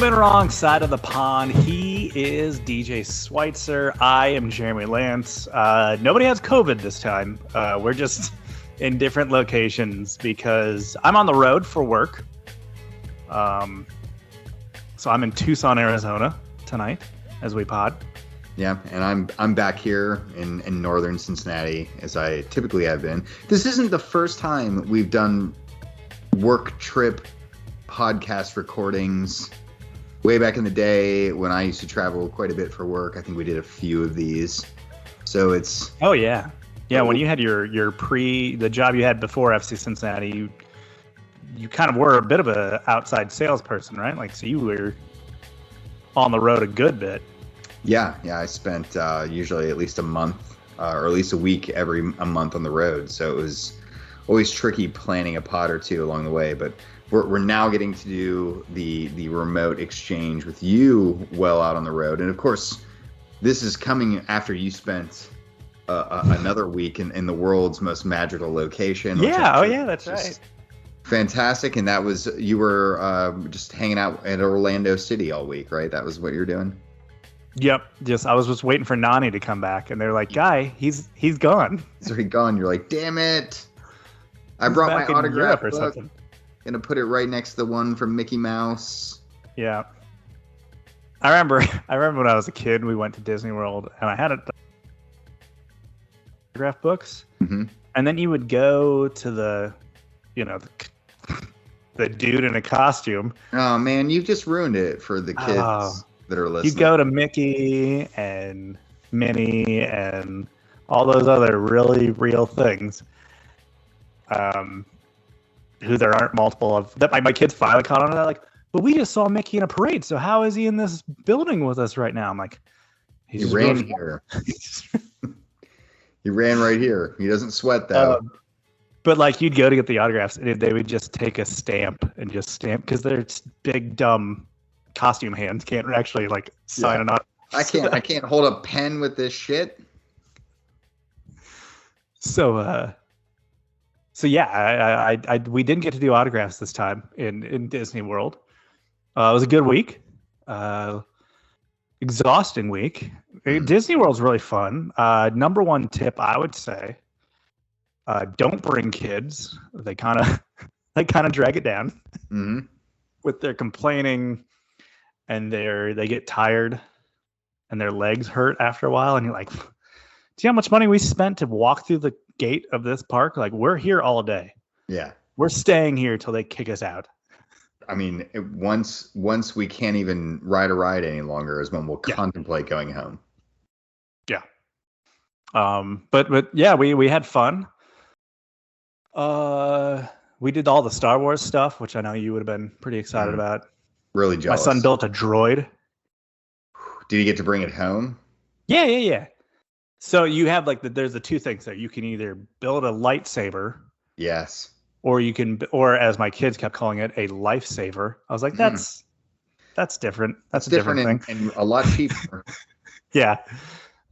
Join wrong side of the pond. He is DJ Schweitzer. I am Jeremy Lance. Nobody has COVID this time. We're just in different locations because I'm on the road for work. So I'm in Tucson, Arizona tonight as we pod. Yeah, and I'm back here in northern Cincinnati as I typically have been. This isn't the first time we've done work trip podcast recordings. Way back in the day when I used to travel quite a bit for work, I think we did a few of these. So it's... Oh, yeah. Yeah, when you had your the job you had before FC Cincinnati, you kind of were a bit of a outside salesperson, right? Like, so you were on the road a good bit. Yeah, I spent usually at least a month or at least a week a month on the road. So it was always tricky planning a pod or two along the way, but we're now getting to do the remote exchange with you well out on the road. And of course, this is coming after you spent another week in the world's most magical location. Yeah, that's right. Fantastic. And that was, you were just hanging out at Orlando City all week, right? That was what you're doing? Yep. I was just waiting for Nani to come back, and they're like, "Guy, he's gone." So he's gone. You're like, "Damn it! I brought my autograph or book. something. Gonna put it right next to the one from Mickey Mouse." Yeah. I remember when I was a kid, we went to Disney World, and I had autograph books, and then you would go to the dude in a costume. Oh man, you've just ruined it for the kids that are listening. You go to Mickey and Minnie and all those other really real things. Who there aren't multiple of. That my kids finally caught on to that. Like, but we just saw Mickey in a parade. So how is he in this building with us right now? I'm like, he ran here. He ran right here. He doesn't sweat though. But like, you'd go to get the autographs, and they would just take a stamp and just stamp because they're big dumb costume hands can't actually like sign an autograph. I can't hold a pen with this shit. So yeah, we didn't get to do autographs this time in Disney World. It was a good week, exhausting week. Disney World's really fun. Number one tip I would say: don't bring kids. They kind of drag it down with their complaining, and they get tired, and their legs hurt after a while. And you're like, do you know how much money we spent to walk through the gate of this park? Like, we're here all day. Yeah, we're staying here till they kick us out. I mean, once we can't even ride a ride any longer is when we'll contemplate going home. Yeah. But yeah, we had fun. We did all the Star Wars stuff, which I know you would have been pretty excited about. Really jealous. My son built a droid. Did you get to bring it home? Yeah. So you have there's the two things there. You can either build a lightsaber. Yes. Or you can, or as my kids kept calling it, a lifesaver. I was like, that's different. That's a different thing. And a lot cheaper. Yeah.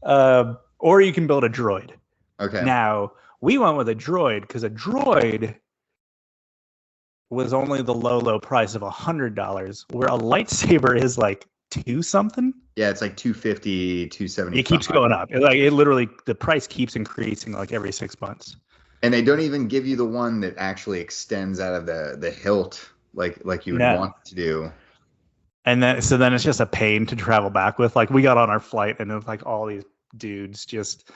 Or you can build a droid. Okay. Now, we went with a droid because a droid was only the low price of $100, where a lightsaber is like $2 something. Yeah, it's like $250, $275. It keeps going up. It literally, the price keeps increasing like every 6 months. And they don't even give you the one that actually extends out of the hilt like you would want to do. And then it's just a pain to travel back with. Like, we got on our flight, and it was like all these dudes just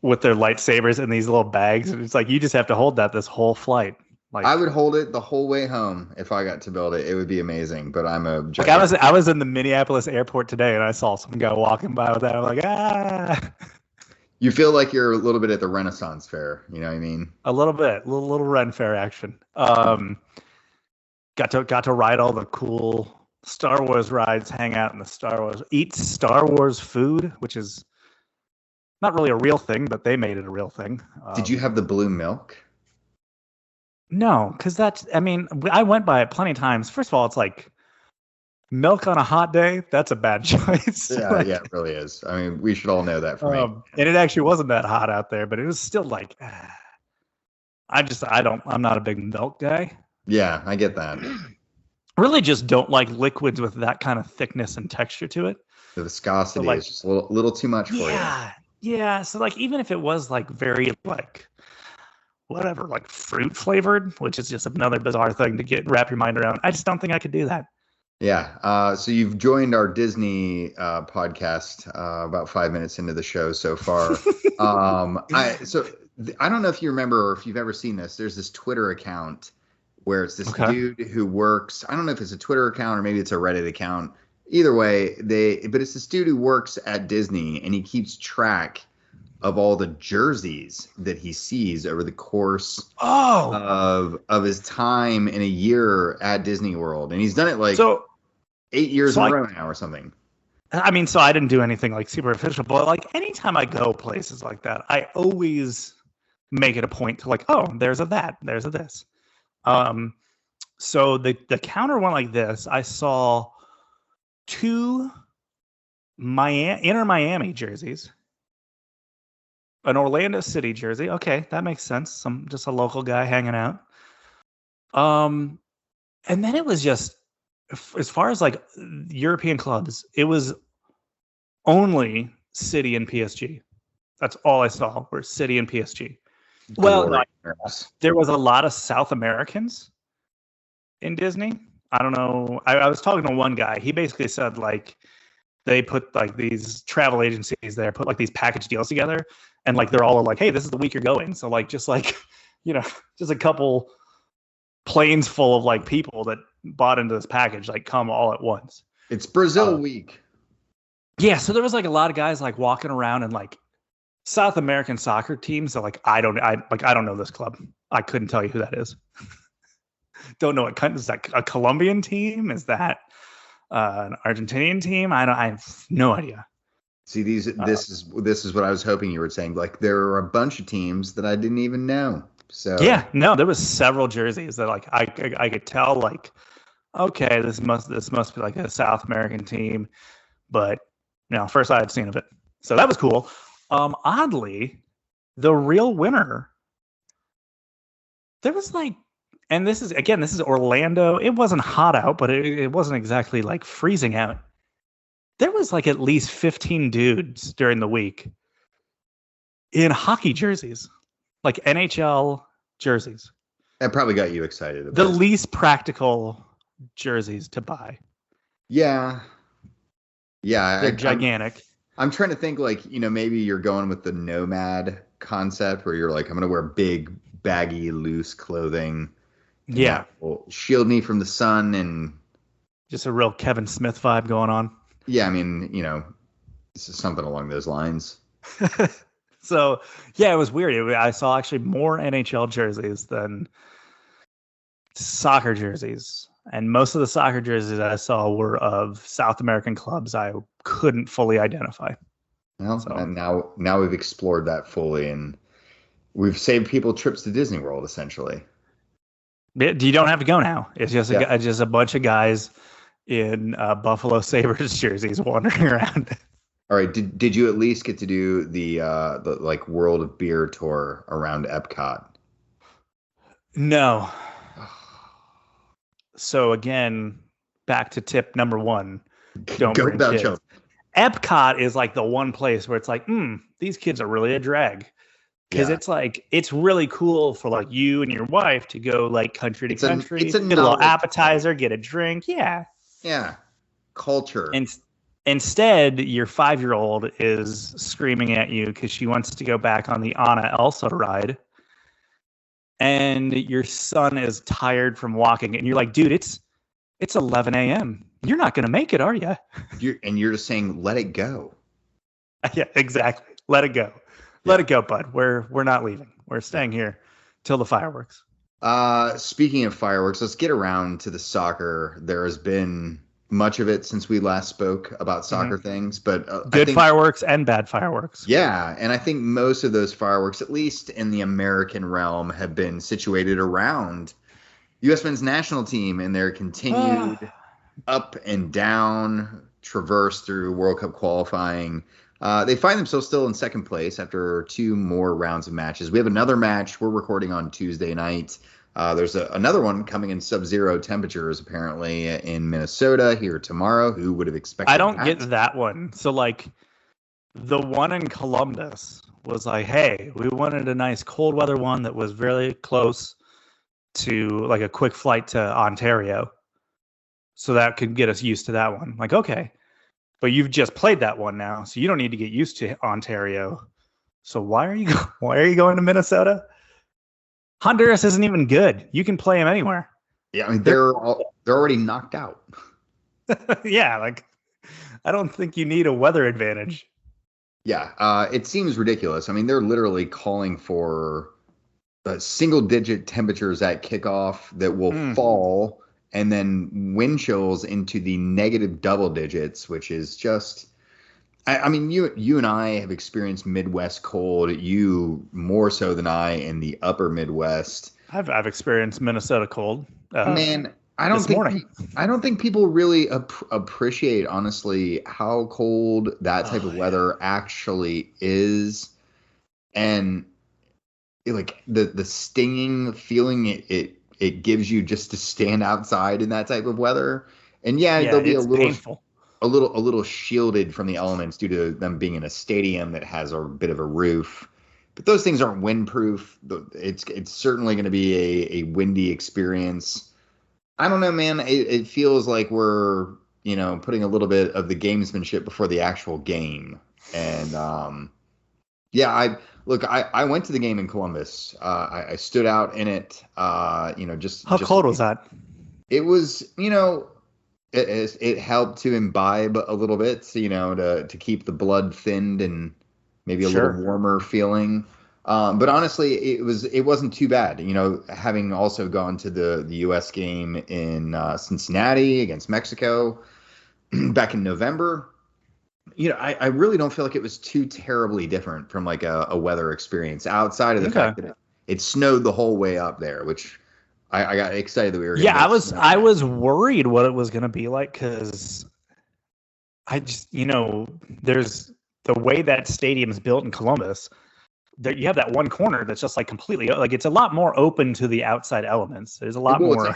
with their lightsabers in these little bags, and it's like you just have to hold that this whole flight. Like, I would hold it the whole way home if I got to build it. It would be amazing. But I'm a like I was in the Minneapolis airport today, and I saw some guy walking by with that. I'm like, You feel like you're a little bit at the Renaissance Fair. You know what I mean? A little bit, little Ren Fair action. Got to ride all the cool Star Wars rides, hang out in the Star Wars, eat Star Wars food, which is not really a real thing, but they made it a real thing. Did you have the blue milk? No, because I went by it plenty of times. First of all, it's like milk on a hot day. That's a bad choice. Yeah, yeah, it really is. I mean, we should all know that for me. And it actually wasn't that hot out there, but it was still like, I'm not a big milk guy. Yeah, I get that. really just don't like liquids with that kind of thickness and texture to it. The viscosity So, like, is just a little too much for you. Yeah. So like even if it was like very like whatever, like fruit flavored, which is just another bizarre thing to wrap your mind around. I just don't think I could do that. Yeah. So you've joined our Disney podcast about 5 minutes into the show so far. I don't know if you remember or if you've ever seen this. There's this Twitter account where it's this dude who works. I don't know if it's a Twitter account or maybe it's a Reddit account. Either way, but it's this dude who works at Disney and he keeps track of all the jerseys that he sees over the course of his time in a year at Disney World. And he's done it like 8 years in a row now or something. I mean, so I didn't do anything like super official, but like anytime I go places like that, I always make it a point to like, oh, there's a that, there's a this. So the counter one like this, I saw 2 Inter Miami jerseys, an Orlando City jersey. Okay, that makes sense. Just a local guy hanging out. And then it was just, as far as like European clubs, it was only City and PSG. That's all I saw were City and PSG. Well, no, there was a lot of South Americans in Disney. I don't know. I was talking to one guy. He basically said like they put like these travel agencies there, put like these package deals together, and like they're all like, hey, this is the week you're going. So like just like, just a couple planes full of like people that bought into this package like come all at once. It's Brazil week. Yeah, so there was like a lot of guys like walking around and like South American soccer teams. So like I don't know this club. I couldn't tell you who that is. Don't know what country. Is that a Colombian team? Is that an Argentinian team? I have no idea. See, this is what I was hoping you were saying. Like there are a bunch of teams that I didn't even know. So yeah, no, there was several jerseys that like I could tell like, okay, this must be like a South American team, but first I had seen of it, so that was cool. Oddly, the real winner, there was like. And this is Orlando. It wasn't hot out, but it wasn't exactly like freezing out. There was like at least 15 dudes during the week in hockey jerseys, like NHL jerseys. That probably got you excited. The least practical jerseys to buy. Yeah. They're gigantic. I'm trying to think like, maybe you're going with the nomad concept where you're like, I'm going to wear big, baggy, loose clothing. Yeah. Will shield me from the sun and just a real Kevin Smith vibe going on. Yeah, I mean, this is something along those lines. So, yeah, it was weird. I saw actually more NHL jerseys than soccer jerseys. And most of the soccer jerseys I saw were of South American clubs I couldn't fully identify. Well, and now we've explored that fully and we've saved people trips to Disney World, essentially. You don't have to go now. It's just just a bunch of guys in Buffalo Sabres jerseys wandering around. All right. Did you at least get to do the like World of Beer tour around Epcot? No. So again, back to tip number 1: don't bring kids. Epcot is like the one place where it's like, these kids are really a drag. Because it's like, it's really cool for like you and your wife to go like country to country, get a little appetizer, get a drink. Yeah. Yeah. Culture. And instead, your 5-year-old is screaming at you because she wants to go back on the Anna Elsa ride. And your son is tired from walking. And you're like, dude, it's 11 a.m. You're not going to make it, are you? You're just saying, let it go. Yeah, exactly. Let it go. Let it go, bud. We're not leaving. We're staying here till the fireworks. Speaking of fireworks, let's get around to the soccer. There has been much of it since we last spoke about soccer things, but good fireworks and bad fireworks. Yeah, and I think most of those fireworks, at least in the American realm, have been situated around U.S. men's national team and their continued up and down traverse through World Cup qualifying. They find themselves still in second place after 2 more rounds of matches. We have another match. We're recording on Tuesday night. There's another one coming in sub-zero temperatures, apparently, in Minnesota here tomorrow. Who would have expected I don't that? get that one. So, like, the one in Columbus was like, hey, we wanted a nice cold weather one that was really close to, like, a quick flight to Ontario. So that could get us used to that one. Like, okay. But you've just played that one now, so you don't need to get used to Ontario. So why are you going to Minnesota? Honduras isn't even good. You can play them anywhere. Yeah, I mean they're already knocked out. Yeah, like I don't think you need a weather advantage. Yeah, it seems ridiculous. I mean, they're literally calling for single-digit temperatures at kickoff that will fall, and then wind chills into the negative double digits, which is just. I mean, you and I have experienced Midwest cold. You more so than I in the upper Midwest. I've experienced Minnesota cold. Man, I don't think people really appreciate honestly how cold that type of weather actually is, and like the stinging feeling it gives you just to stand outside in that type of weather. And there'll be a little painful. A little shielded from the elements due to them being in a stadium that has a bit of a roof, but those things aren't windproof. It's certainly going to be a windy experience. I don't know, man. It feels like we're putting a little bit of the gamesmanship before the actual game. And I went to the game in Columbus. I stood out in it. Just how cold was that? It was It helped to imbibe a little bit, to keep the blood thinned and maybe a little warmer feeling. But honestly, it wasn't too bad. Having also gone to the U.S. game in Cincinnati against Mexico back in November, I really don't feel like it was too terribly different from like a weather experience outside of the fact that it snowed the whole way up there, which. I got excited that we were. Yeah, I was worried what it was going to be like because I just there's the way that stadium's built in Columbus. That you have that one corner that's just like completely like it's a lot more open to the outside elements. There's a lot more.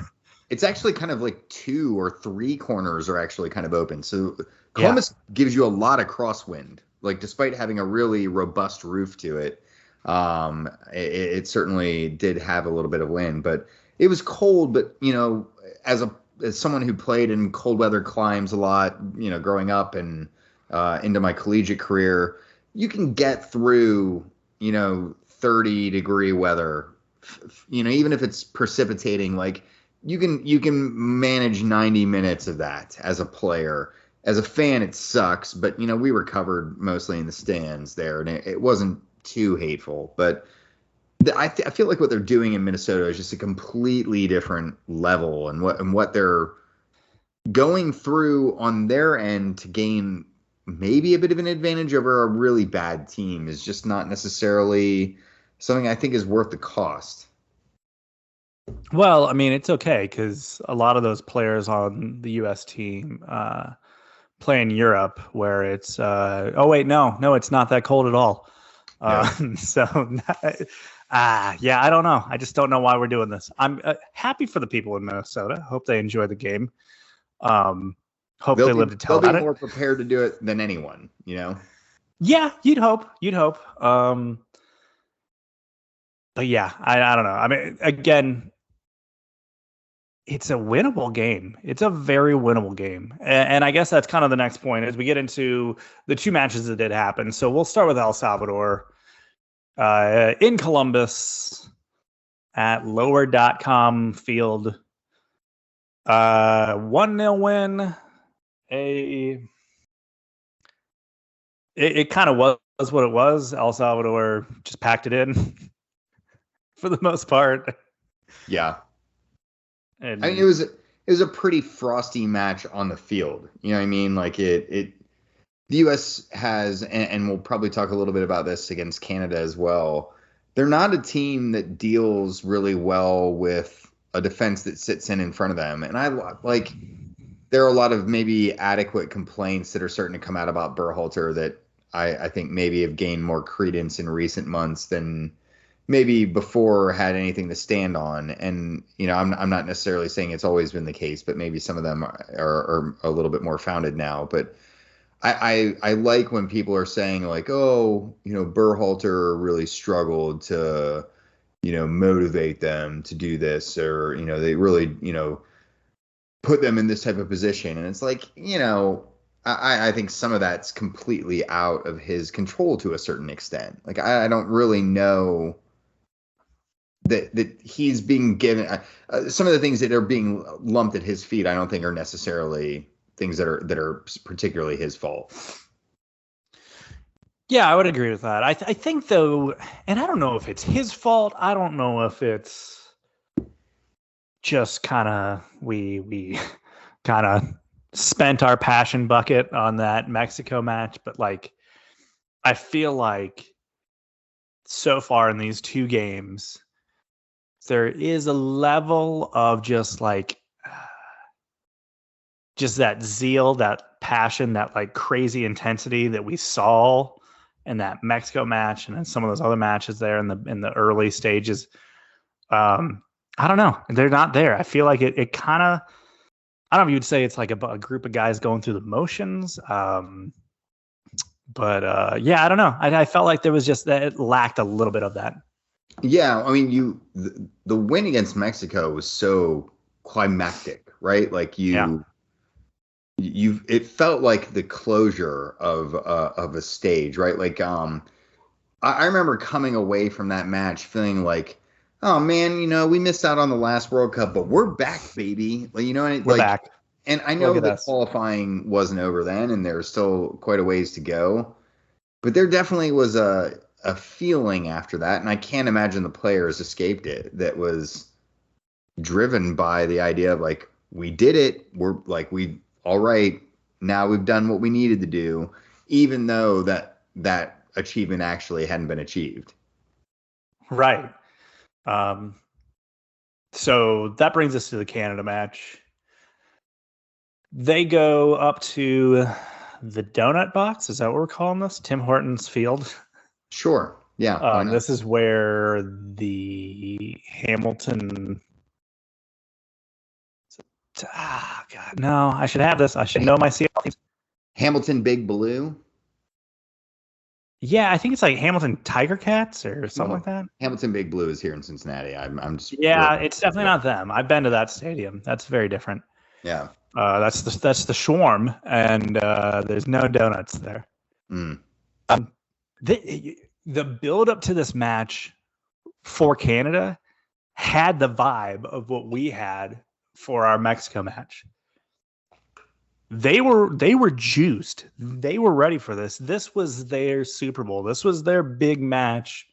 It's actually kind of like 2 or 3 corners are actually kind of open. So Columbus gives you a lot of crosswind. Like despite having a really robust roof to it, it certainly did have a little bit of wind, but. It was cold, but as someone who played in cold weather climes a lot, growing up and into my collegiate career, you can get through 30-degree weather, even if it's precipitating. Like you can manage 90 minutes of that as a player. As a fan, it sucks, but we were covered mostly in the stands there, and it wasn't too hateful, but. I feel like what they're doing in Minnesota is just a completely different level, and what they're going through on their end to gain maybe a bit of an advantage over a really bad team is just not necessarily something I think is worth the cost. Well, I mean, it's okay because a lot of those players on the U.S. team play in Europe where it's no, it's not that cold at all. I don't know. I just don't know why we're doing this. I'm happy for the people in Minnesota. Hope they enjoy the game. Hope they live to tell about it. They'll be more prepared to do it than anyone, Yeah, you'd hope. But yeah, I don't know. I mean, again, it's a winnable game. It's a very winnable game. And I guess that's kind of the next point as we get into the 2 matches that did happen. So we'll start with El Salvador. In Columbus at lower.com field. 1-0 win. It kind of was what it was. El Salvador just packed it in for the most part. Yeah. And I mean, it was a pretty frosty match on the field. You know what I mean? Like the U.S. has, and we'll probably talk a little bit about this against Canada as well. They're not a team that deals really well with a defense that sits in front of them. And there are a lot of maybe adequate complaints that are starting to come out about Berhalter that I think maybe have gained more credence in recent months than maybe before had anything to stand on. And, I'm not necessarily saying it's always been the case, but maybe some of them are a little bit more founded now. But I like when people are saying like, oh, Berhalter really struggled to, motivate them to do this, or, they really, put them in this type of position. And it's like, I think some of that's completely out of his control to a certain extent. Like, I don't really know that he's being given some of the things that are being lumped at his feet. I don't think are necessarily things that are particularly his fault. Yeah, I would agree with that. I think though, and I don't know if it's his fault. I don't know if it's just kind of we kind of spent our passion bucket on that Mexico match, but like I feel like so far in these two games there is a level of just that zeal, that passion, that like crazy intensity that we saw in that Mexico match and then some of those other matches there in the early stages. I don't know. They're not there. I feel like it kind of, I don't know if you'd say it's like a group of guys going through the motions. But yeah, I don't know. I felt like there was just that it lacked a little bit of that. Yeah. I mean, the win against Mexico was so climactic, right? Like it felt like the closure of a stage, right? Like, I remember coming away from that match feeling like, oh man, we missed out on the last World Cup, but we're back, baby. Like, and we're back. And I know that qualifying wasn't over then, and there's still quite a ways to go. But there definitely was a feeling after that, and I can't imagine the players escaped it. That was driven by the idea of like, we did it. We're like, all right, now we've done what we needed to do, even though that achievement actually hadn't been achieved. Right. So that brings us to the Canada match. They go up to the donut box. Is that what we're calling this? Tim Hortons Field. Sure. Yeah. This is where the Hamilton. God, no! I should have this. I should know my CL teams. Hamilton Big Blue. Yeah, I think it's like Hamilton Tiger Cats or something like that. Hamilton Big Blue is here in Cincinnati. I'm just. Yeah, it's definitely not them. I've been to that stadium. That's very different. Yeah. That's the Schwarm, and there's no donuts there. The build up to this match for Canada had the vibe of what we had for our Mexico match. They were juiced. They were ready for this. This was their Super Bowl. This was their big match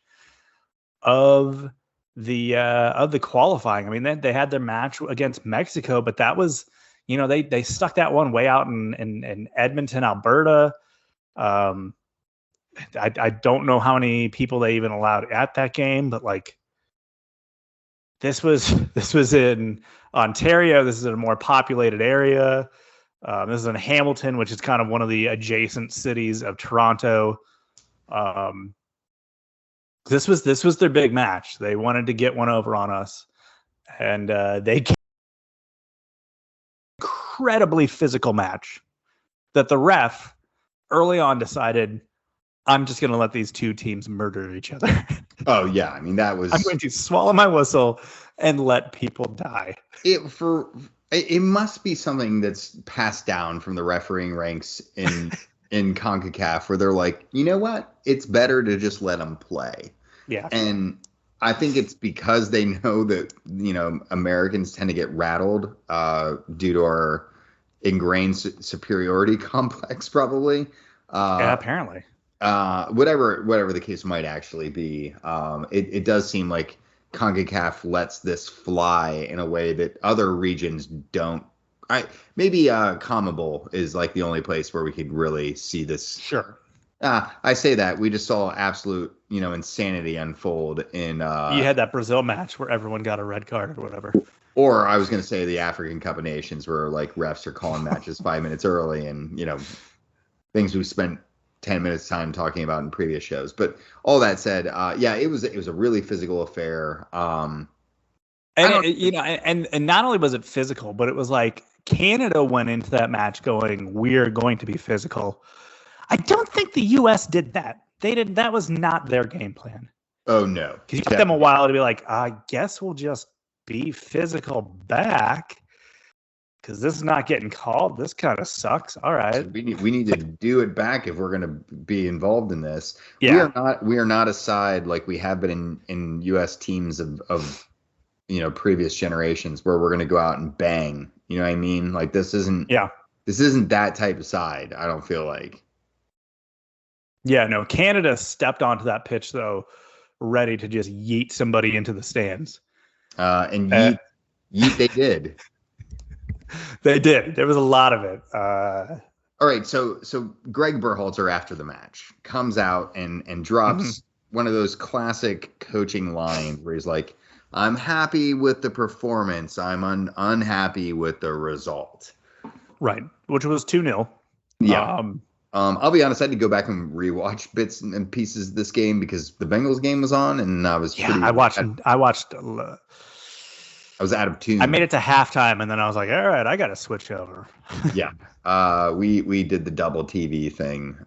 of the qualifying. I mean, they had their match against Mexico, but that was, they stuck that one way out in Edmonton, Alberta. I don't know how many people they even allowed at that game, but like this was in Ontario. This is in a more populated area. This is in Hamilton, which is kind of one of the adjacent cities of Toronto. This was their big match. They wanted to get one over on us, and they came incredibly physical match that the ref early on decided, I'm just going to let these two teams murder each other. Oh yeah, I mean I'm going to swallow my whistle and let people die. It must be something that's passed down from the refereeing ranks in CONCACAF, where they're like, you know what? It's better to just let them play. Yeah. And I think it's because they know that, Americans tend to get rattled due to our ingrained superiority complex, probably. Yeah, apparently. Whatever the case might actually be, it does seem like CONCACAF lets this fly in a way that other regions don't. Maybe CONMEBOL is like the only place where we could really see this. Sure. I say that we just saw absolute, insanity unfold in. You had that Brazil match where everyone got a red card or whatever. Or I was going to say the African Cup of Nations, where like refs are calling matches 5 minutes early, and things we spent 10 minutes time talking about in previous shows. But all that said, yeah, it was a really physical affair. And not only was it physical, but it was like Canada went into that match going, we're going to be physical. I don't think the U.S. did that. They did. That was not their game plan. Oh, no. Because you took them a while to be like, I guess we'll just be physical back because this is not getting called. This kind of sucks. All right. So we need to do it back if we're going to be involved in this. Yeah. We are not a side like we have been in U.S. teams of previous generations where we're going to go out and bang. You know what I mean? Like this isn't that type of side, I don't feel like. Yeah, no, Canada stepped onto that pitch though, ready to just yeet somebody into the stands. And yeet they did. They did. There was a lot of it. All right, so Greg Berhalter after the match comes out and drops one of those classic coaching lines where he's like, I'm happy with the performance. I'm unhappy with the result. Right, which was 2-0. Yeah. I'll be honest, I had to go back and rewatch bits and pieces of this game because the Bengals game was on, and I was I watched. I was out of tune. I made it to halftime, and then I was like, all right, I got to switch over. Yeah. We did the double TV thing,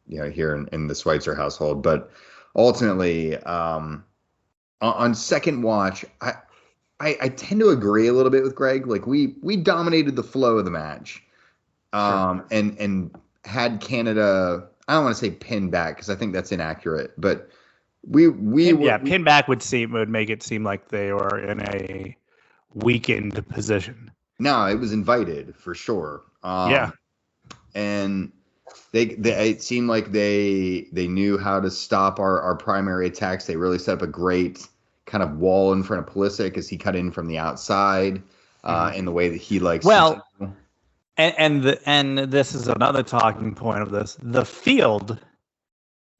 here in the Schweitzer household, but ultimately, on second watch, I tend to agree a little bit with Greg. Like we dominated the flow of the match, and had Canada. I don't want to say pinned back because I think that's inaccurate, but pinned back would make it seem like they were in a weakened position. No, it was invited for sure. And it seemed like they knew how to stop our primary attacks. They really set up a great kind of wall in front of Pulisic as he cut in from the outside in the way that he likes. Well, and this is another talking point of this. The field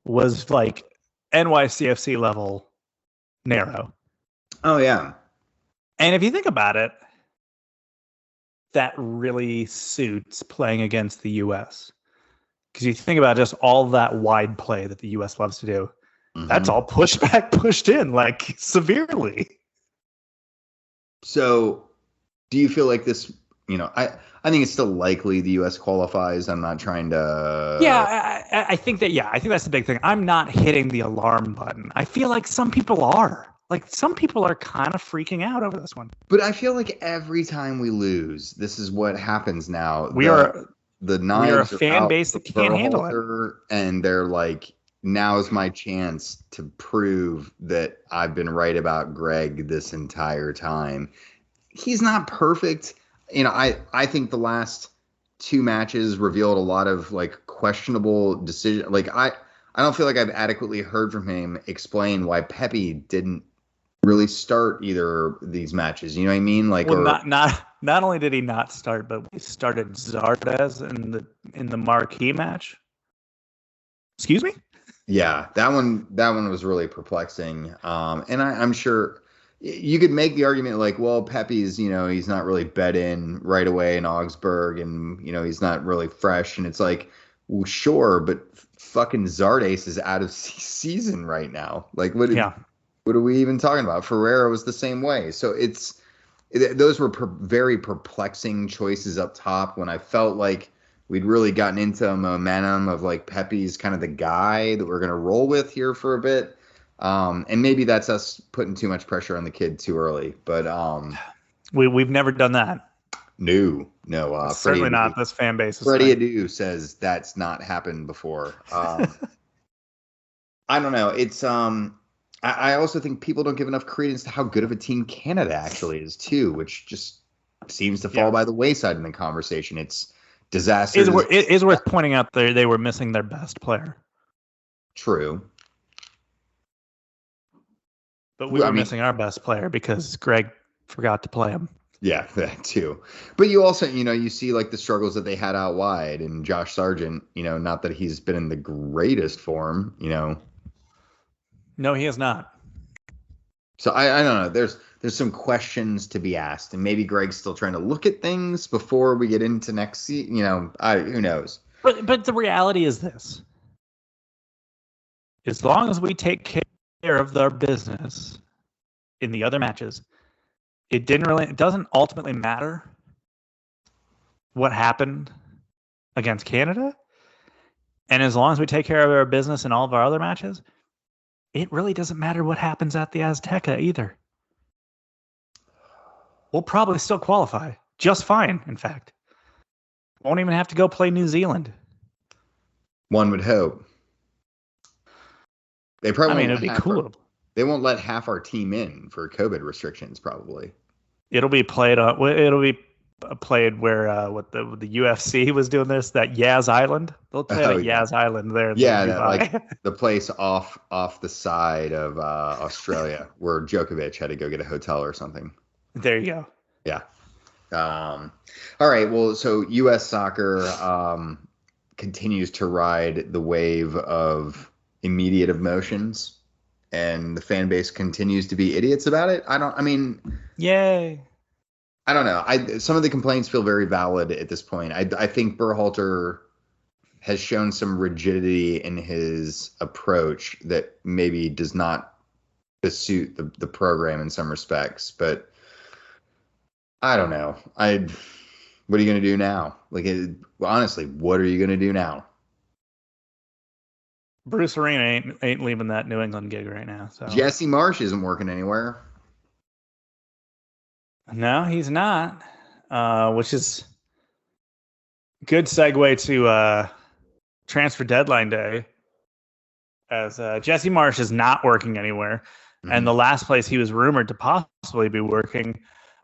was like NYCFC level narrow. Oh yeah. And if you think about it, that really suits playing against the U.S. Because you think about just all that wide play that the U.S. loves to do. That's all pushed back, pushed in, like severely. So do you feel like this, I think it's still likely the U.S. qualifies. I'm not trying to. Yeah, I think that's the big thing. I'm not hitting the alarm button. I feel like some people are. Like some people are kind of freaking out over this one. But I feel like every time we lose, this is what happens now. We are a fan base that can't handle it. And they're like, now is my chance to prove that I've been right about Greg this entire time. He's not perfect. I think the last two matches revealed a lot of like questionable decisions. Like I don't feel like I've adequately heard from him explain why Pepe didn't really start either of these matches. You know what I mean? Like, not only did he not start, but we started Zardes in the marquee match. Excuse me? Yeah, that one was really perplexing. And I'm sure you could make the argument like, well, Pepe's, he's not really bet in right away in Augsburg, and he's not really fresh. And it's like, well, sure, but fucking Zardes is out of season right now. Like, what are we even talking about? Ferreira was the same way. So those were very perplexing choices up top when I felt like we'd really gotten into a momentum of like Pepe's kind of the guy that we're going to roll with here for a bit. And maybe that's us putting too much pressure on the kid too early. But we've never done that. No. Certainly not this fan base. Freddie Adu says that's not happened before. I don't know. It's I also think people don't give enough credence to how good of a team Canada actually is too, which just seems to fall by the wayside in the conversation. It's disaster. It is worth pointing out they were missing their best player. True. But we were missing our best player because Greg forgot to play him. Yeah, that too. But you also, you see like the struggles that they had out wide, and Josh Sargent, not that he's been in the greatest form, No, he has not. So I don't know. There's some questions to be asked, and maybe Greg's still trying to look at things before we get into next season. Who knows? But the reality is this: as long as we take care of their business in the other matches, it doesn't ultimately matter what happened against Canada. And as long as we take care of our business in all of our other matches, it really doesn't matter what happens at the Azteca either. We'll probably still qualify just fine, in fact. Won't even have to go play New Zealand. One would hope. They probably it'd be cool. They won't let half our team in for COVID restrictions, probably. It'll be played where what the UFC was doing this, that Yaz Island. They'll play at Yaz Island there. Like the place off the side of Australia where Djokovic had to go get a hotel or something. There you go. Yeah. All right. Well, so U.S. soccer continues to ride the wave of immediate emotions, and the fan base continues to be idiots about it. Yay. I don't know. Some of the complaints feel very valid at this point. I think Berhalter has shown some rigidity in his approach that maybe does not suit the program in some respects. But I don't know. What are you going to do now? Honestly, what are you going to do now? Bruce Arena ain't leaving that New England gig right now. So Jesse Marsch isn't working anywhere. No, he's not, which is good segue to transfer deadline day, as Jesse Marsch is not working anywhere. Mm-hmm. And the last place he was rumored to possibly be working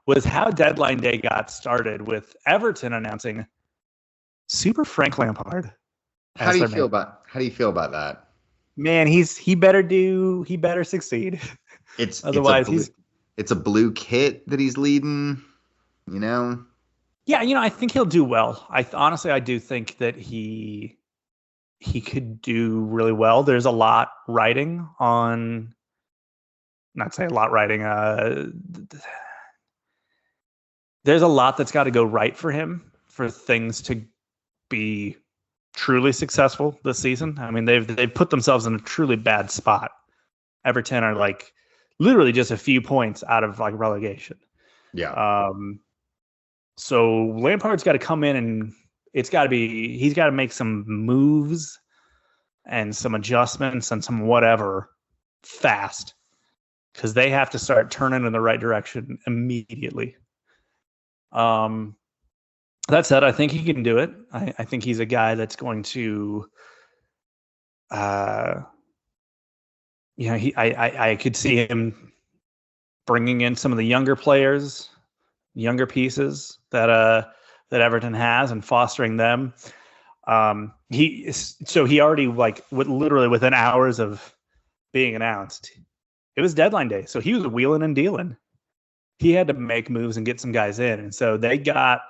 was how deadline day got started, with Everton announcing Super Frank Lampard. How do you feel about that? Man, he better succeed. It's a blue kit that he's leading, you know? Yeah, I think he'll do well. I do think that he could do really well. There's a lot riding on, not say a lot riding, there's a lot that's got to go right for him for things to be truly successful this season. I mean, they've put themselves in a truly bad spot. Everton are literally just a few points out of relegation. Yeah. So Lampard's got to come in, and he's got to make some moves and some adjustments and some whatever fast, because they have to start turning in the right direction immediately. That said, I think he can do it. I think he's a guy that's going to, I could see him bringing in some of the younger players, younger pieces that Everton has, and fostering them. He already literally within hours of being announced, it was deadline day. So he was wheeling and dealing. He had to make moves and get some guys in. And so they got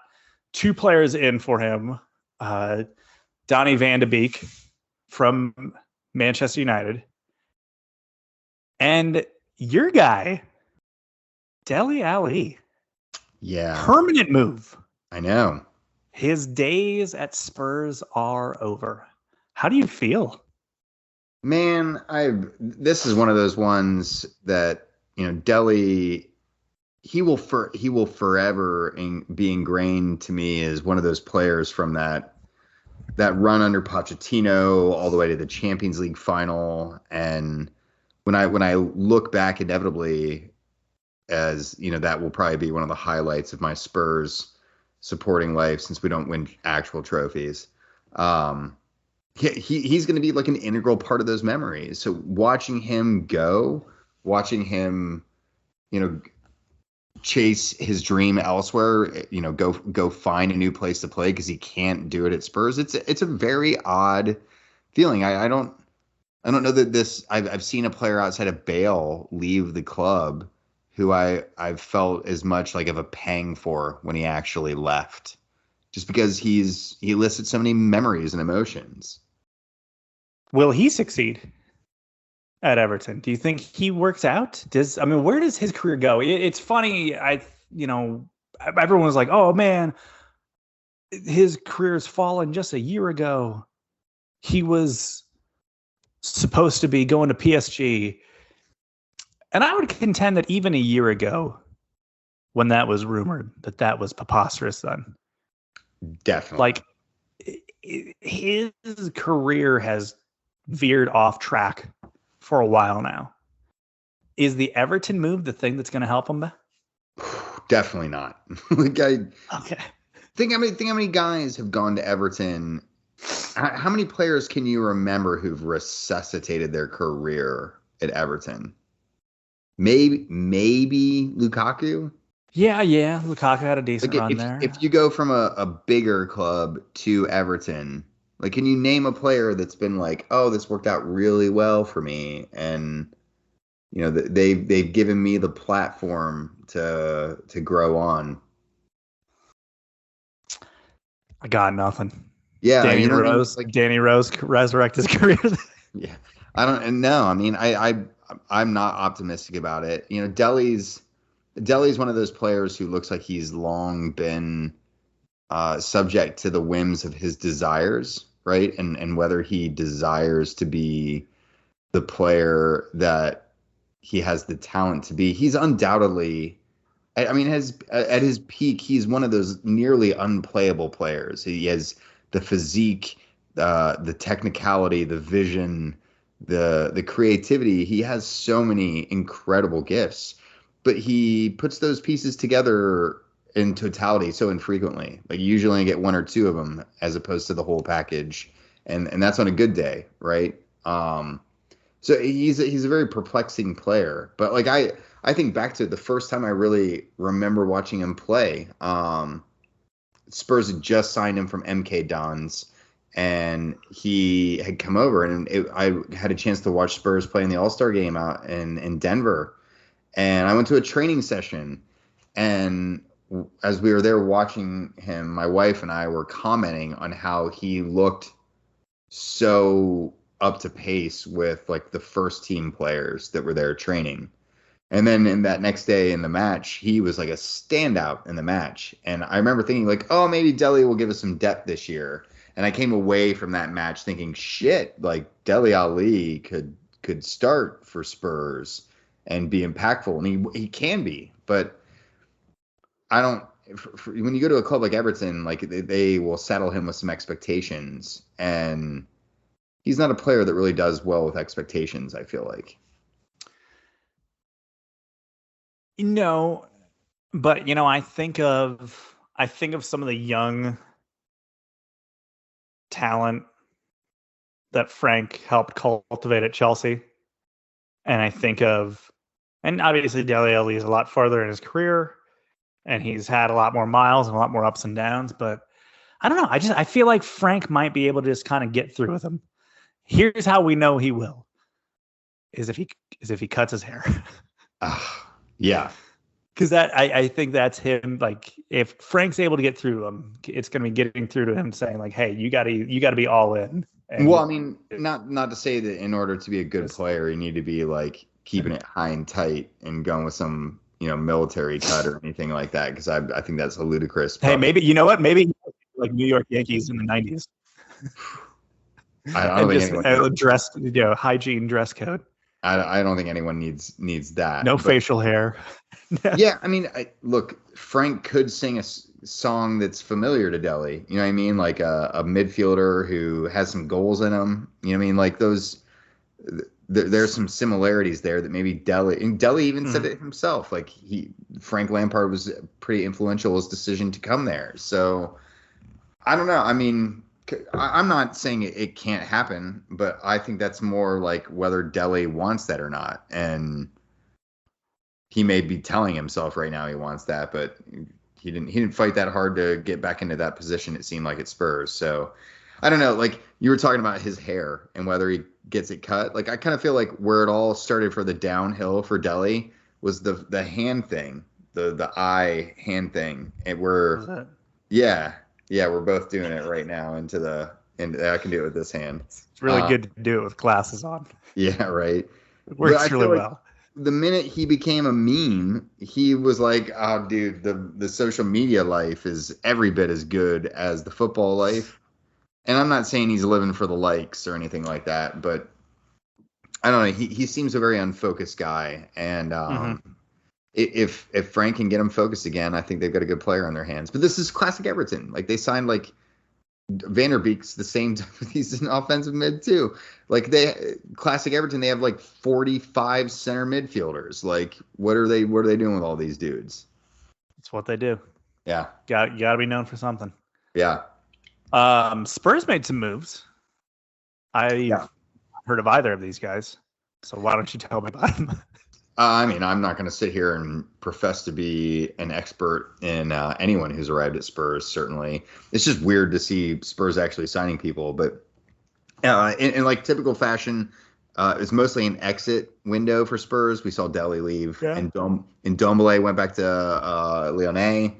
2 players in for him. Donny van de Beek from Manchester United. And your guy, Dele Alli. Yeah. Permanent move. I know. His days at Spurs are over. How do you feel? Man, this is one of those ones that, Dele, he will forever be ingrained to me as one of those players from that run under Pochettino all the way to the Champions League final. And when I look back, inevitably, as that will probably be one of the highlights of my Spurs supporting life, since we don't win actual trophies. He's going to be an integral part of those memories. So watching him, chase his dream elsewhere, go find a new place to play because he can't do it at Spurs. It's a very odd feeling. I don't know that I've seen a player outside of Bale leave the club who I've felt as much of a pang for when he actually left, just because he elicits so many memories and emotions. Will he succeed at Everton? Do you think he works out? Where does his career go? It's funny. Everyone was like, "Oh man, his career's fallen just a year ago. He was supposed to be going to PSG. And I would contend that even a year ago, when that was rumored, that was preposterous then. Definitely. Like, his career has veered off track for a while now. Is the Everton move the thing that's going to help him? Definitely not. Okay. Think how many guys have gone to Everton. How many players can you remember who've resuscitated their career at Everton? Maybe Lukaku. Yeah. Lukaku had a decent run there. If you go from a bigger club to Everton, like, can you name a player that's been like, oh, this worked out really well for me, and they've given me the platform to grow on? I got nothing. Yeah, Danny Rose resurrect his career. Yeah, I don't know. I mean, I'm not optimistic about it. Dele's one of those players who looks like he's long been subject to the whims of his desires, right? And whether he desires to be the player that he has the talent to be. He's undoubtedly, I mean, at his peak, he's one of those nearly unplayable players. He has the physique, the technicality, the vision, the creativity. He has so many incredible gifts, but he puts those pieces together in totality so infrequently. Like, you usually only get one or two of them as opposed to the whole package, and that's on a good day, right? So he's a very perplexing player. But like, I think back to the first time I really remember watching him play. Spurs had just signed him from MK Dons, and he had come over, and I had a chance to watch Spurs play in the All-Star game out in Denver. And I went to a training session, and as we were there watching him, my wife and I were commenting on how he looked so up to pace with like the first team players that were there training. And then in that next day in the match, he was like a standout in the match. And I remember thinking like, oh, maybe Dele will give us some depth this year. And I came away from that match thinking, shit, like Dele Alli could start for Spurs and be impactful. And he can be, but I don't, when you go to a club like Everton, like they will saddle him with some expectations, and he's not a player that really does well with expectations, I feel like. No, but I think of some of the young talent that Frank helped cultivate at Chelsea. And obviously Dele Alli is a lot farther in his career, and he's had a lot more miles and a lot more ups and downs, but I don't know. I feel like Frank might be able to just kind of get through with him. Here's how we know he will: is if he cuts his hair. Yeah. Because I think that's him. Like, if Frank's able to get through to him, it's going to be getting through to him saying like, "Hey, you got to be all in." And well, I mean, not to say that in order to be a good player, you need to be like keeping it high and tight and going with some military cut or anything like that, because I think that's a ludicrous. Hey, maybe maybe like New York Yankees in the 90s. I don't think anyone dressed, hygiene dress code. I don't think anyone needs that. No facial hair. Yeah, I mean, look, Frank could sing a song that's familiar to Dele. You know what I mean? Like a midfielder who has some goals in him. You know what I mean? Like those. There's some similarities there that maybe Dele even said it himself. Like Frank Lampard was pretty influential in his decision to come there. So I don't know. I mean, I'm not saying it can't happen, but I think that's more like whether Dele wants that or not. And he may be telling himself right now he wants that, but he didn't fight that hard to get back into that position, it seemed like, at Spurs. So I don't know. Like, you were talking about his hair and whether he gets it cut. Like, I kind of feel like where it all started for the downhill for Dele was the hand thing, the eye hand thing. And we're both doing it right now and I can do it with this hand. It's really good to do it with glasses on. Yeah, right. It works really well. the minute he became a meme, he was like, "Oh, dude, the social media life is every bit as good as the football life." And I'm not saying he's living for the likes or anything like that, but I don't know. He seems a very unfocused guy, and if Frank can get him focused again, I think they've got a good player on their hands. But this is classic Everton. Like they signed like Vanderbeek's the same time. He's an offensive mid too. Like classic Everton, they have like 45 center midfielders. Like what are they doing with all these dudes? It's what they do. Yeah. Got to be known for something. Yeah. Spurs made some moves. I've heard of either of these guys. So why don't you tell me about them? I mean, I'm not going to sit here and profess to be an expert in anyone who's arrived at Spurs, certainly. It's just weird to see Spurs actually signing people. But in like typical fashion, it's mostly an exit window for Spurs. We saw Dele leave. Yeah. And Ndombele went back to Lyonnais.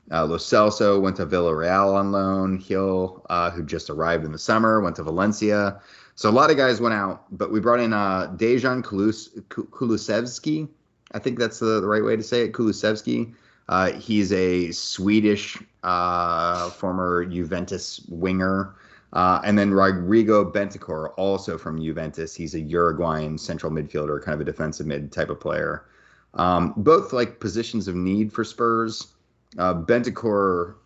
Lo Celso went to Villarreal on loan. Hill, who just arrived in the summer, went to Valencia. So a lot of guys went out, but we brought in Dejan Kulusevski. I think that's the right way to say it, Kulusevski. He's a Swedish former Juventus winger. And then Rodrigo Bentancur, also from Juventus. He's a Uruguayan central midfielder, kind of a defensive mid type of player. Both like positions of need for Spurs. Bentancur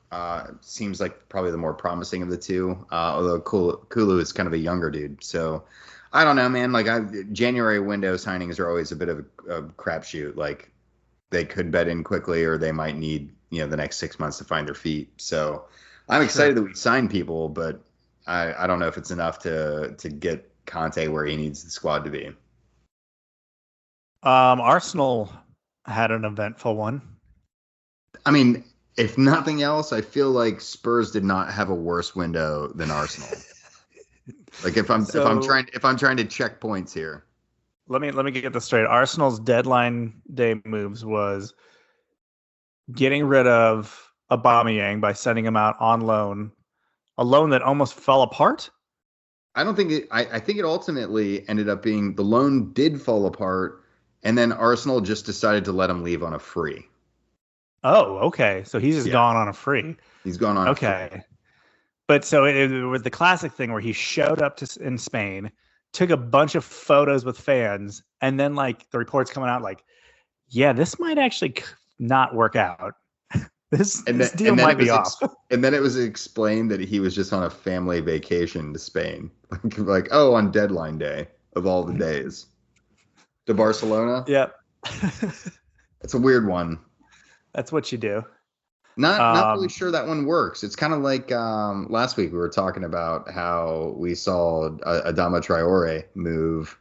seems like probably the more promising of the two, although Kulu is kind of a younger dude. So I don't know, man. Like January window signings are always a bit of a crapshoot. Like they could bet in quickly, or they might need the next 6 months to find their feet. So I'm excited that we sign people, but I don't know if it's enough to get Conte where he needs the squad to be. Arsenal had an eventful one. I mean, if nothing else, I feel like Spurs did not have a worse window than Arsenal. Like if I'm trying to check points here. Let me get this straight. Arsenal's deadline day moves was getting rid of Aubameyang by sending him out on loan, a loan that almost fell apart. I don't think it. I think it ultimately ended up being the loan did fall apart, and then Arsenal just decided to let him leave on a free. Oh, okay. So he's just gone on a free. He's gone on a free. But so it was the classic thing where he showed up in Spain, took a bunch of photos with fans, and then like the reports coming out like, yeah, this might actually not work out. This deal might be off. And then it was explained that he was just on a family vacation to Spain. like, oh, on deadline day of all the days. To Barcelona? Yep. It's a weird one. That's what you do. Not really sure that one works. It's kind of like last week we were talking about how we saw Adama Traore move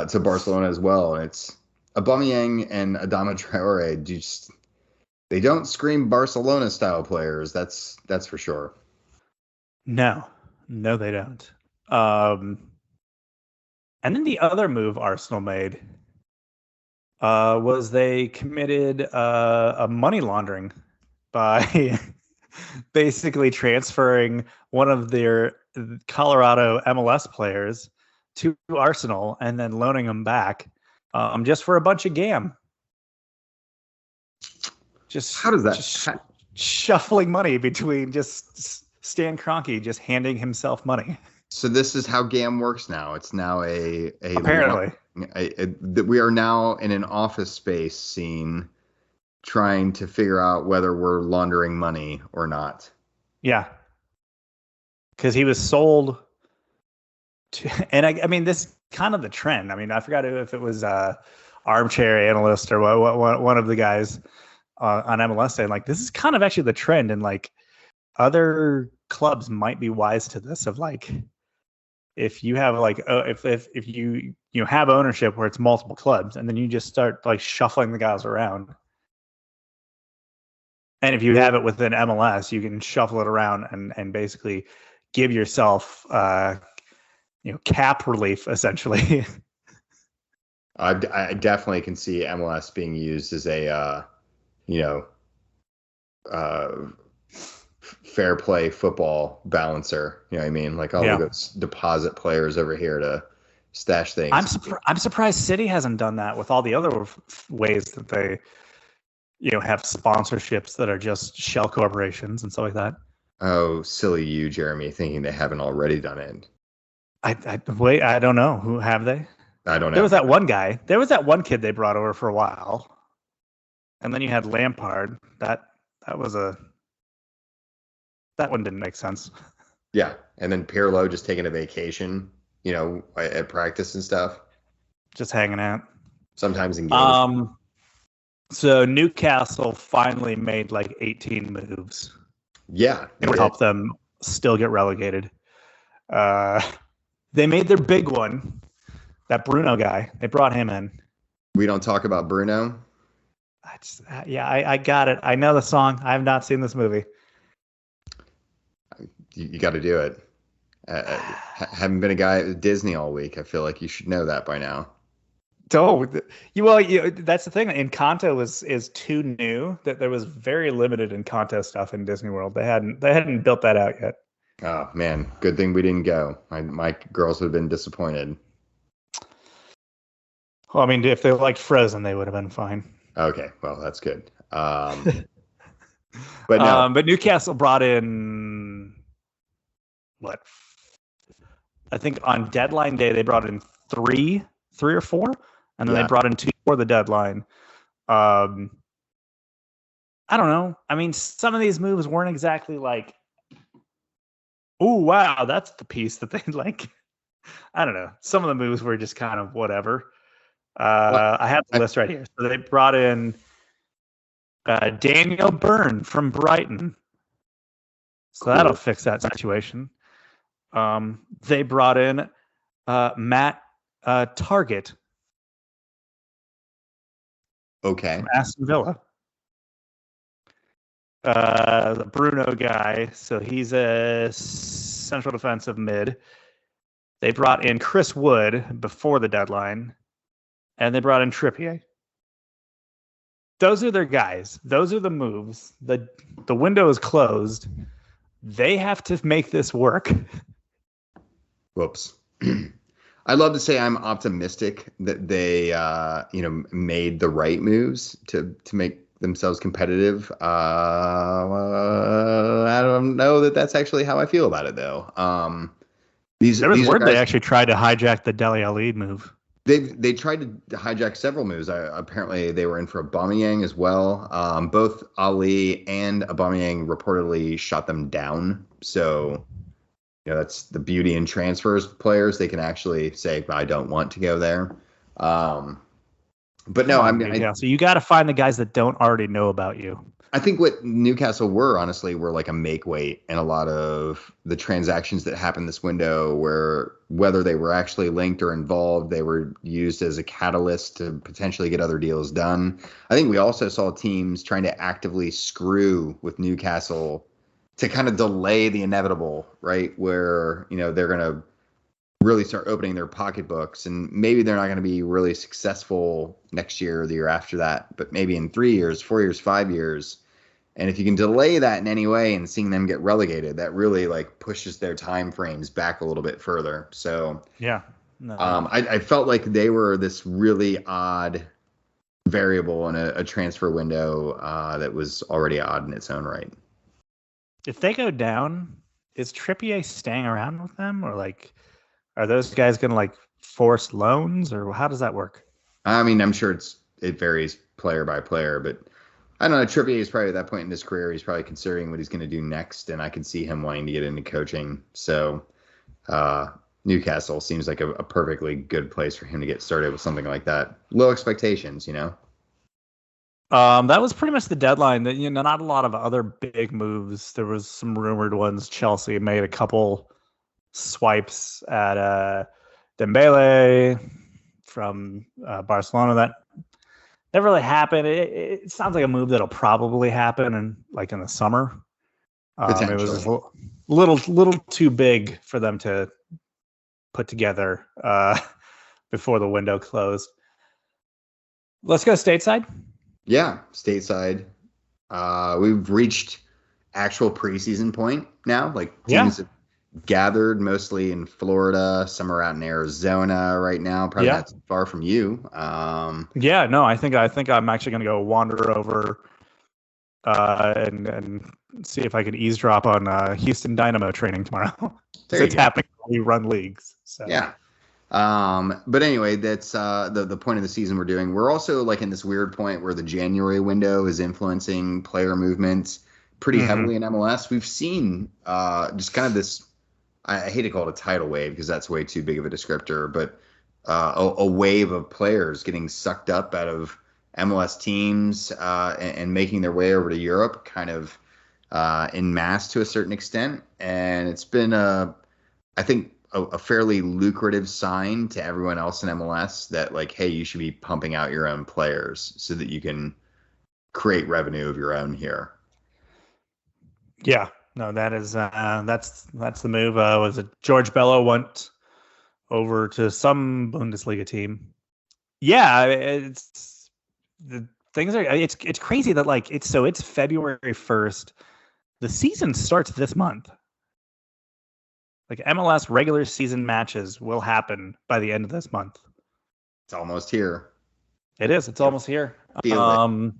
to Barcelona as well. And it's Aubameyang and Adama Traore. They don't scream Barcelona style players. That's for sure. No, they don't. And then the other move Arsenal made was they committed a money laundering by basically transferring one of their Colorado MLS players to Arsenal and then loaning them back just for a bunch of gam. How does that? Shuffling money between just Stan Kroenke just handing himself money. So this is how GAM works now. It's now apparently we are now in an office space scene trying to figure out whether we're laundering money or not. Yeah, because he was sold to, and I mean this is kind of the trend. I mean, I forgot if it was Armchair Analyst or one of the guys on MLS saying like this is kind of actually the trend, and like other clubs might be wise to this of like. If you have like if you have ownership where it's multiple clubs and then you just start like shuffling the guys around, and if you have it within MLS, you can shuffle it around and basically give yourself cap relief essentially. I definitely can see MLS being used as a fair play football balancer. You know what I mean? Like, we'll go deposit players over here to stash things. I'm surprised City hasn't done that with all the other ways that they, have sponsorships that are just shell corporations and stuff like that. Oh, silly you, Jeremy, thinking they haven't already done it. I don't know. Who have they? I don't know. There was that one guy. There was that one kid they brought over for a while, and then you had Lampard. That one didn't make sense. Yeah, and then Pirlo just taking a vacation, at practice and stuff. Just hanging out. Sometimes in games. So Newcastle finally made like 18 moves. Yeah, it would help them still get relegated. They made their big one. That Bruno guy. They brought him in. We don't talk about Bruno. I got it. I know the song. I have not seen this movie. You got to do it. Haven't been a guy at Disney all week. I feel like you should know that by now. That's the thing. Encanto is too new that there was very limited Encanto stuff in Disney World. They hadn't built that out yet. Oh man, good thing we didn't go. My girls would have been disappointed. Well, I mean, if they liked Frozen, they would have been fine. Okay, well that's good. But no. But Newcastle brought in what? I think on deadline day they brought in three or four, and then they brought in 2 for the deadline. I don't know. I mean, some of these moves weren't exactly like, oh wow, that's the piece that they like. I don't know. Some of the moves were just kind of whatever. I have the list right here. So they brought in Daniel Byrne from Brighton. So that'll fix that situation. They brought in Matt Target. Okay. From Aston Villa. The Bruno guy. So he's a central defensive mid. They brought in Chris Wood before the deadline. And they brought in Trippier. Those are their guys. Those are the moves. The window is closed. They have to make this work. Whoops. I'd love to say I'm optimistic that they, made the right moves to make themselves competitive. I don't know that that's actually how I feel about it, though. There was word they actually tried to hijack the Dele Alli move. They tried to hijack several moves. Apparently, they were in for Aubameyang as well. Both Ali and Aubameyang reportedly shot them down. So, that's the beauty in transfers players. They can actually say, I don't want to go there. But no, so you got to find the guys that don't already know about you. I think what Newcastle were like a make weight, and a lot of the transactions that happened this window where whether they were actually linked or involved, they were used as a catalyst to potentially get other deals done. I think we also saw teams trying to actively screw with Newcastle to kind of delay the inevitable, right? Where, they're going to really start opening their pocketbooks, and maybe they're not going to be really successful next year or the year after that, but maybe in 3 years, 4 years, 5 years. And if you can delay that in any way and seeing them get relegated, that really pushes their time frames back a little bit further. So yeah, I felt like they were this really odd variable in a transfer window that was already odd in its own right. If they go down, is Trippier staying around with them, or are those guys going to force loans, or how does that work? I mean, I'm sure it varies player by player, but I don't know. Trippier is probably at that point in his career, he's probably considering what he's going to do next, and I can see him wanting to get into coaching. So Newcastle seems like a perfectly good place for him to get started with something like that. Low expectations, That was pretty much the deadline. That not a lot of other big moves. There was some rumored ones. Chelsea made a couple swipes at Dembele from Barcelona that never really happened. It sounds like a move that'll probably happen in the summer. It was a little too big for them to put together before the window closed. Let's go stateside. Yeah, stateside. We've reached actual preseason point now. Teams have gathered mostly in Florida. Some are out in Arizona right now. Probably Yeah. not too far from you. Yeah, no, I think I'm actually going to go wander over and see if I can eavesdrop on Houston Dynamo training tomorrow because There you it's go. happening when we run leagues. So Yeah. But anyway, that's the point of the season we're doing. We're also like in this weird point where the January window is influencing player movements pretty heavily in MLS. We've seen just kind of this. I hate to call it a tidal wave because that's way too big of a descriptor, but a wave of players getting sucked up out of MLS teams and making their way over to Europe, kind of in mass to a certain extent. And it's been I think a fairly lucrative sign to everyone else in MLS that like, hey, you should be pumping out your own players so that you can create revenue of your own here. yeah, no, that is that's the move. Was it George Bello went over to some Bundesliga team? Yeah, it's the things are it's crazy that like it's February 1st. The season starts this month. Like MLS regular season matches will happen by the end of this month. It's almost here. It is. It's almost here. Feel it.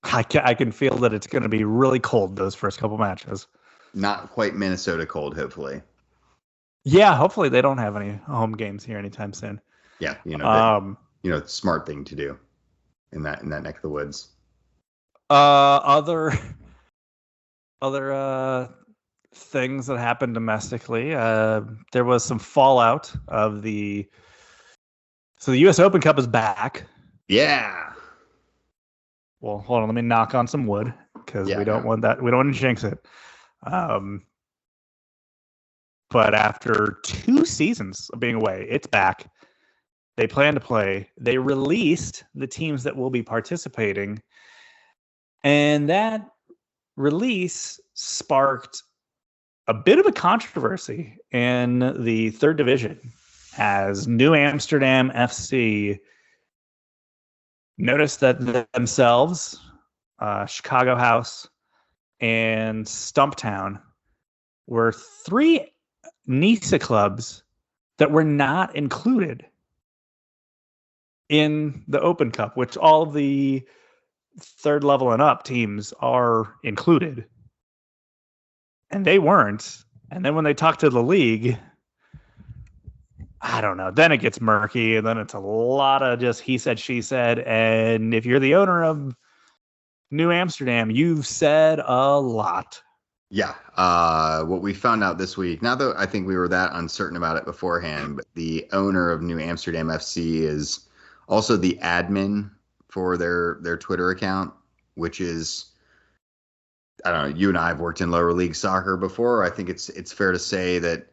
I can feel that it's going to be really cold those first couple matches. Not quite Minnesota cold, hopefully. Yeah, hopefully they don't have any home games here anytime soon. Yeah, smart thing to do in that neck of the woods. Other things that happened domestically. There was some fallout of the U.S. Open Cup is back. Yeah. Well, hold on. Let me knock on some wood because we don't want that. We don't want to jinx it. But after 2 seasons of being away, it's back. They plan to play. They released the teams that will be participating. And that release sparked a bit of a controversy in the third division as New Amsterdam FC noticed that themselves, Chicago House, and Stumptown were 3 NISA clubs that were not included in the Open Cup, which all the third level and up teams are included. And they weren't. And then when they talk to the league, I don't know. Then it gets murky, and then it's a lot of just he said, she said. And if you're the owner of New Amsterdam, you've said a lot. Yeah. What we found out this week, not that I think we were that uncertain about it beforehand, but the owner of New Amsterdam FC is also the admin for their Twitter account, which is, I don't know, you and I have worked in lower league soccer before. I think it's fair to say that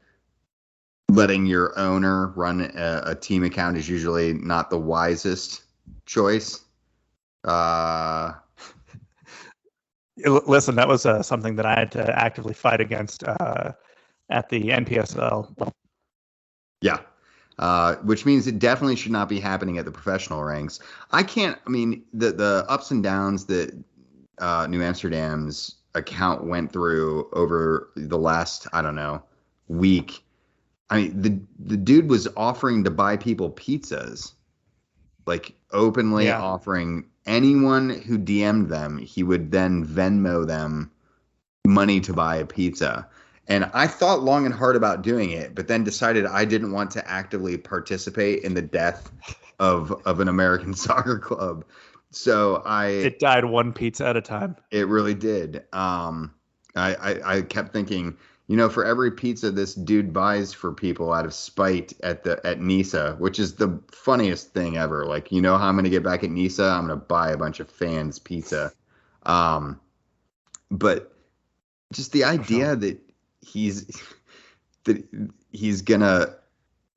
letting your owner run a team account is usually not the wisest choice. Listen, that was something that I had to actively fight against at the NPSL. Yeah. Which means it definitely should not be happening at the professional ranks. The ups and downs that New Amsterdam's account went through over the last, I don't know, week. I mean, the dude was offering to buy people pizzas, like openly offering anyone who DM'd them, he would then Venmo them money to buy a pizza. And I thought long and hard about doing it, but then decided I didn't want to actively participate in the death of an American soccer club. So it died one pizza at a time. It really did. I kept thinking, for every pizza this dude buys for people out of spite at Nisa, which is the funniest thing ever. Like, how I'm going to get back at Nisa? I'm going to buy a bunch of fans pizza. But just the idea that he's going to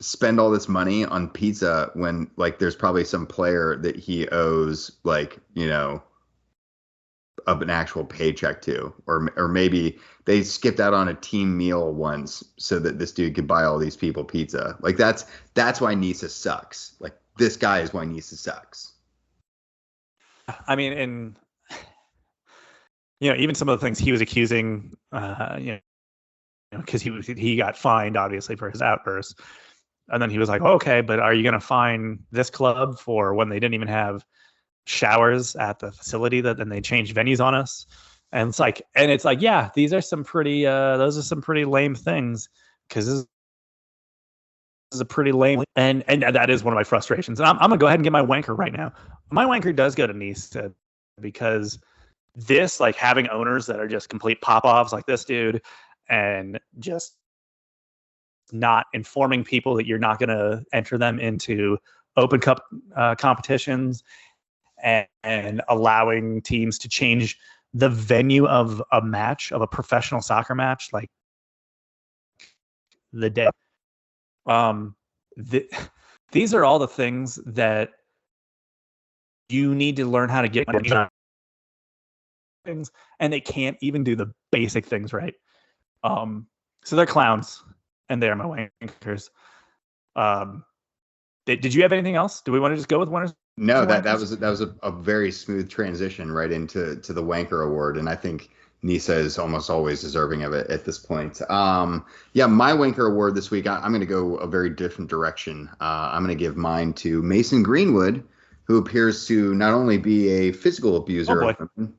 spend all this money on pizza when like there's probably some player that he owes like, of an actual paycheck to, or maybe they skipped out on a team meal once so that this dude could buy all these people pizza. Like that's why Nisa sucks. Like this guy is why Nisa sucks. I mean, and even some of the things he was accusing, because he got fined obviously for his outbursts. And then he was like, okay, but are you going to fine this club for when they didn't even have showers at the facility that then they changed venues on us? And it's like, yeah, these are some pretty, those are some pretty lame things, because this is a pretty lame, and that is one of my frustrations. And I'm going to go ahead and get my wanker right now. My wanker does go to Nisa, because this, like, having owners that are just complete pop-offs like this dude, and just not informing people that you're not going to enter them into Open Cup competitions, and allowing teams to change the venue of a match, of a professional soccer match, like the day. These are all the things that you need to learn how to get things, and they can't even do the basic things right. So they're clowns, and they're my wankers. Did you have anything else? Do we want to just go with winners? No, that was a very smooth transition right into the Wanker Award, and I think Nisa is almost always deserving of it at this point. Yeah, my Wanker Award this week, I'm going to go a very different direction. I'm going to give mine to Mason Greenwood, who appears to not only be a physical abuser of women,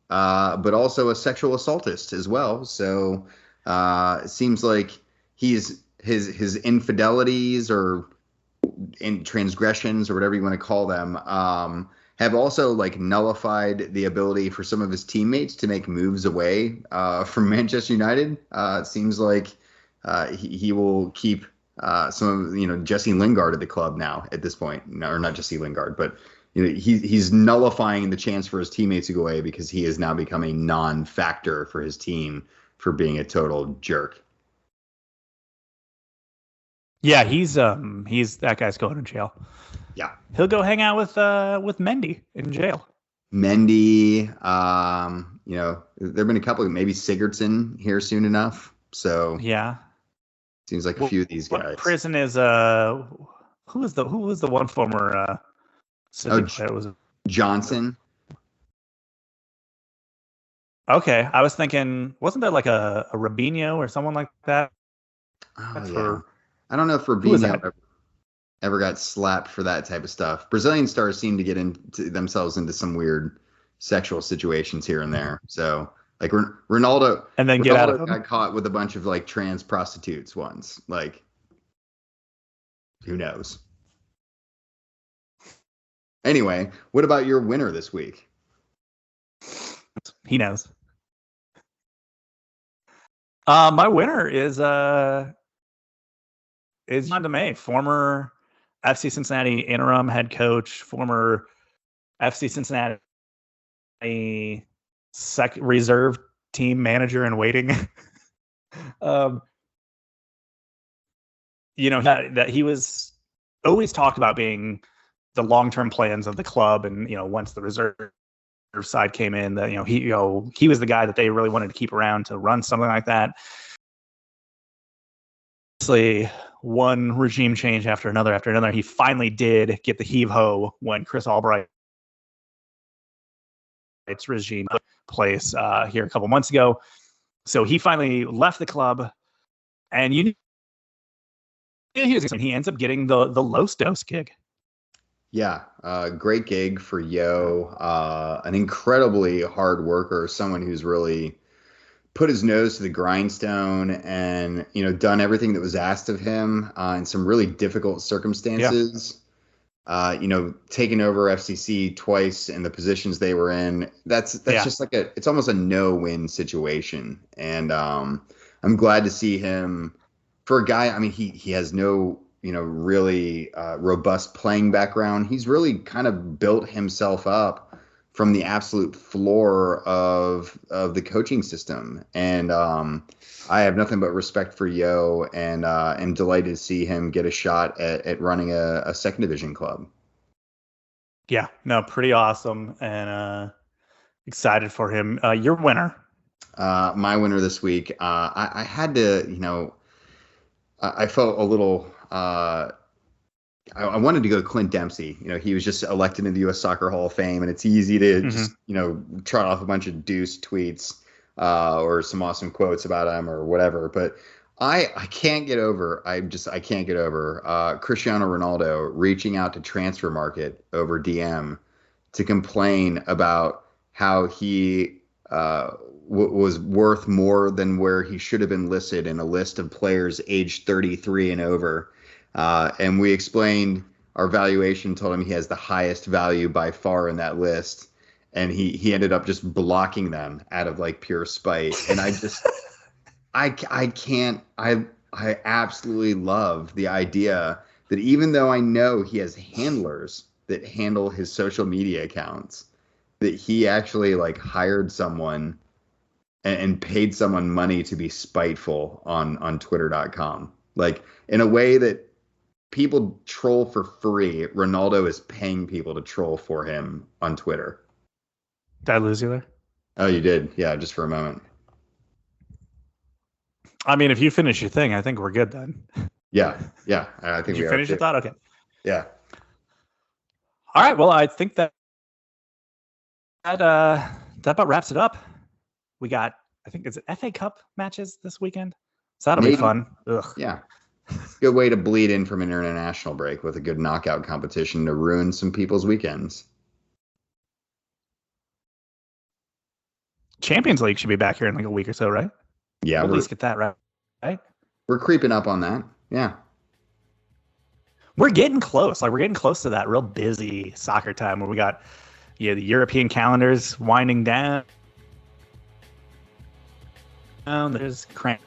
but also a sexual assaultist as well. So it seems like his infidelities or in transgressions or whatever you want to call them have also like nullified the ability for some of his teammates to make moves away from Manchester United. It seems like he will keep some of Jesse Lingard at the club now at this point. No, or not Jesse Lingard, but he's nullifying the chance for his teammates to go away, because he is now becoming a non-factor for his team for being a total jerk. Yeah, he's that guy's going to jail. Yeah, he'll go hang out with Mendy in jail. Mendy, there've been a couple, maybe Sigurdsson here soon enough. So yeah, seems like a few of these guys. What prison is who was the one former player? Was it Johnson? Okay, I was thinking, wasn't there like a Rubinho or someone like that? Oh, yeah. I don't know if Rubinho ever got slapped for that type of stuff. Brazilian stars seem to get themselves into some weird sexual situations here and there. So, like Ronaldo, and then got caught with a bunch of like trans prostitutes once. Like, who knows? Anyway, what about your winner this week? He knows. My winner is May, former FC Cincinnati interim head coach, former FC Cincinnati reserve team manager in waiting. That he was always talked about being the long-term plans of the club, and once the reserve side came in, that he was the guy that they really wanted to keep around to run something like that. Obviously, one regime change after another, he finally did get the heave-ho when Chris Albright's regime took place here a couple months ago. So he finally left the club, and he ends up getting the Los Dos gig. Yeah, great gig for Yo. An incredibly hard worker, someone who's really put his nose to the grindstone and done everything that was asked of him in some really difficult circumstances. Yeah. Taking over FCC twice in the positions they were in. That's just like it's almost a no-win situation. And I'm glad to see him, for a guy. I mean, he has no really robust playing background. He's really kind of built himself up from the absolute floor of the coaching system. And I have nothing but respect for Yo, and am delighted to see him get a shot at running a second division club. Yeah, no, pretty awesome, and excited for him. Your winner? My winner this week, I had to, I felt a little... I wanted to go Clint Dempsey. He was just elected into the U.S. Soccer Hall of Fame, and it's easy to just, trot off a bunch of deuce tweets or some awesome quotes about him or whatever. But I can't get over. I can't get over Cristiano Ronaldo reaching out to Transfer Market over DM to complain about how he was worth more than where he should have been listed in a list of players aged 33 and over. And we explained our valuation, told him he has the highest value by far in that list. And he ended up just blocking them out of like pure spite. And I absolutely love the idea that even though I know he has handlers that handle his social media accounts, that he actually like hired someone and paid someone money to be spiteful on twitter.com. Like in a way that people troll for free, Ronaldo is paying people to troll for him on Twitter. Did I lose you there? Oh, you did. Yeah, just for a moment. I mean, if you finish your thing, I think we're good then. Yeah. I think Did you finish your thought? Okay. Yeah. All right. Well, I think that about wraps it up. We got, I think, is it FA Cup matches this weekend? So that'll be fun. Ugh. Yeah. Good way to bleed in from an international break with a good knockout competition to ruin some people's weekends. Champions League should be back here in like a week or so, right? Yeah. We'll at least get that right. We're creeping up on that. Yeah. We're getting close. Like we're getting close to that real busy soccer time where we got the European calendars winding down. There's crank.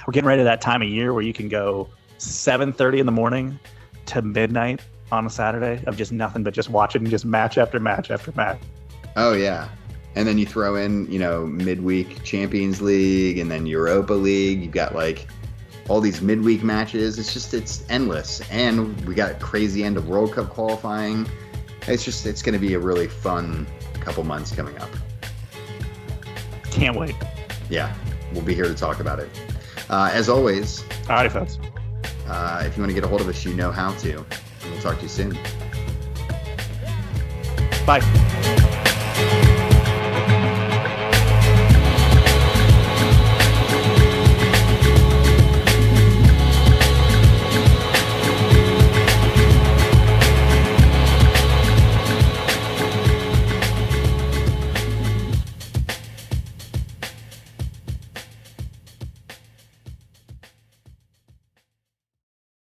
We're getting ready to that time of year where you can go 7:30 in the morning to midnight on a Saturday of just nothing but just watching just match after match after match. Oh yeah. And then you throw in, midweek Champions League and then Europa League. You've got like all these midweek matches. It's endless. And we got a crazy end of World Cup qualifying. It's going to be a really fun couple months coming up. Can't wait. Yeah, we'll be here to talk about it. As always. All right, folks. If you want to get a hold of us, you know how to. And we'll talk to you soon. Bye.